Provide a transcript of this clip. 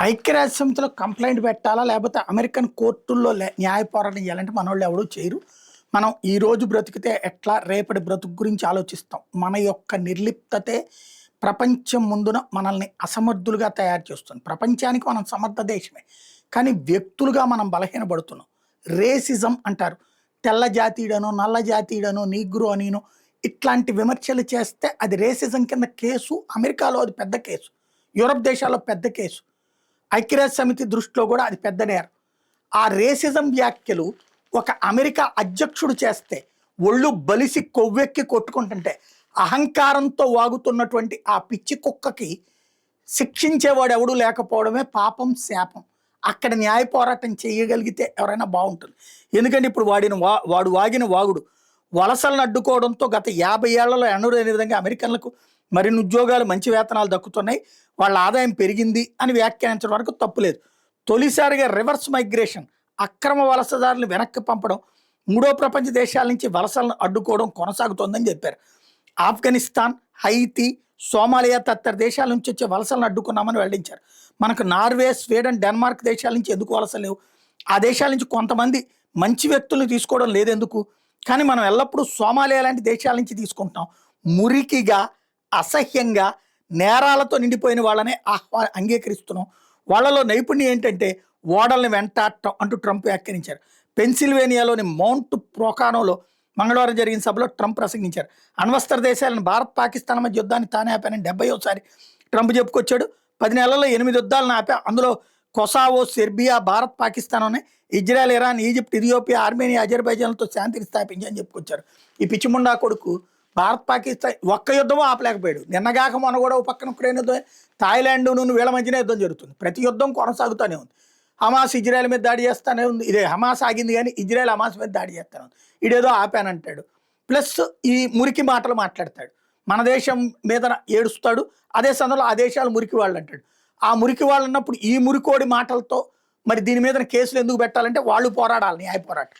ఐక్యరాజ్య సమితిలో కంప్లైంట్ పెట్టాలా? లేకపోతే అమెరికన్ కోర్టుల్లో న్యాయ పోరాటం చేయాలంటే మనోళ్ళు ఎవరు చేయరు. మనం ఈ రోజు బ్రతికితే ఎట్లా, రేపటి బ్రతుకు గురించి ఆలోచిస్తాం. మన యొక్క నిర్లిప్తతే ప్రపంచం ముందున మనల్ని అసమర్థులుగా తయారు చేస్తుంది. ప్రపంచానికి మనం సమర్థ దేశమే. కానీ వ్యక్తులుగా మనం బలహీనపడుతున్నాం. రేసిజం అంటారు. తెల్ల జాతీయుడనో, నల్ల జాతీయుడనో, నీగ్రో అనినో ఇట్లాంటి విమర్శలు చేస్తే అది రేసిజం కింద కేసు. అమెరికాలో అది పెద్ద కేసు. యూరప్ దేశాల్లో పెద్ద కేసు. ఐక్యరాజ్య సమితి దృష్టిలో కూడా అది పెద్ద నేరం. ఆ రేసిజం వ్యాఖ్యలు ఒక అమెరికా అధ్యక్షుడు చేస్తే ఒళ్ళు బలిసి కొవ్వెక్కి కొట్టుకుంటుంటే అహంకారంతో వాగుతున్నటువంటి ఆ పిచ్చి కుక్కకి శిక్షించేవాడు ఎవడు లేకపోవడమే పాపం, శాపం. అక్కడ న్యాయ పోరాటం చేయగలిగితే ఎవరైనా బాగుంటుంది. ఎందుకంటే ఇప్పుడు వాడు వాగిన వాగుడు వలసలను అడ్డుకోవడంతో గత 50 ఏళ్లలో ఎన్నడూలేని విధంగా అమెరికన్లకు మరిన్ని ఉద్యోగాలు, మంచి వేతనాలు దక్కుతున్నాయి, వాళ్ళ ఆదాయం పెరిగింది అని వ్యాఖ్యానించడం వరకు తప్పులేదు. తొలిసారిగా రివర్స్ మైగ్రేషన్, అక్రమ వలసదారులు వెనక్కి పంపడం, మూడో ప్రపంచ దేశాల నుంచి వలసలను అడ్డుకోవడం కొనసాగుతోందని చెప్పారు. ఆఫ్ఘనిస్తాన్, హైతీ, సోమాలియా తదితర దేశాల నుంచి వచ్చే వలసలను అడ్డుకున్నామని వెల్లడించారు. మనకు నార్వే, స్వీడన్, డెన్మార్క్ దేశాల నుంచి ఎందుకు వలసలు లేవు? ఆ దేశాల నుంచి కొంతమంది మంచి వ్యక్తులను తీసుకోవడం లేదెందుకు? కానీ మనం ఎల్లప్పుడూ సోమాలియా లాంటి దేశాల నుంచి తీసుకుంటున్నాం. మురికిగా, అసహ్యంగా, నేరాలతో నిండిపోయిన వాళ్ళనే అంగీకరిస్తున్నాం. వాళ్ళలో నైపుణ్యం ఏంటంటే ఓడల్ని వెంటాడటం అంటూ ట్రంప్ వ్యాఖ్యానించారు. పెన్సిల్వేనియాలోని మౌంట్ ప్రోకానోలో మంగళవారం జరిగిన సభలో ట్రంప్ ప్రసంగించారు. అణ్వస్త్ర దేశాలను భారత్, పాకిస్తాన్ మధ్య యుద్ధాన్ని తానే ఆపానని 70వ ట్రంప్ చెప్పుకొచ్చాడు. 10 నెలల్లో 8 యుద్ధాలను ఆపా. అందులో కొసావో, సెర్బియా, భారత్, పాకిస్తాన్ ఉన్నాయి. Israel, Iran, Egypt, Ethiopia, Armenia, అజర్బైజాన్లతో శాంతిని స్థాపించని చెప్పుకొచ్చారు. ఈ పిచ్చిముండా కొడుకు భారత్, పాకిస్తాన్ ఒక్క యుద్ధమో ఆపలేకపోయాడు. నిన్నగాక మొన్న కూడా ఒక పక్కన ఉక్రెయిన్ యుద్ధం, థాయిలాండ్ వీళ్ళ మధ్యనే యుద్ధం జరుగుతుంది. ప్రతి యుద్ధం కొనసాగుతూనే ఉంది. హమాస్ ఇజ్రాయెల్ మీద దాడి చేస్తానే ఉంది. ఇదే హమాస్ ఆగింది కానీ ఇజ్రాయెల్ హమాస్ మీద దాడి చేస్తానే ఉంది. ఇదేదో ఆపానంటాడు. ప్లస్ ఈ మురికి మాటలు మాట్లాడతాడు. మన దేశం మీద ఏడుస్తాడు. అదే సందర్భంలో ఆ దేశాలు మురికి వాళ్ళు అంటాడు. ఆ మురికి వాళ్ళు అన్నప్పుడు ఈ మురికోడి మాటలతో మరి దీని మీద కేసులు ఎందుకు పెట్టాలంటే వాళ్ళు పోరాడాలి, న్యాయ పోరాటం.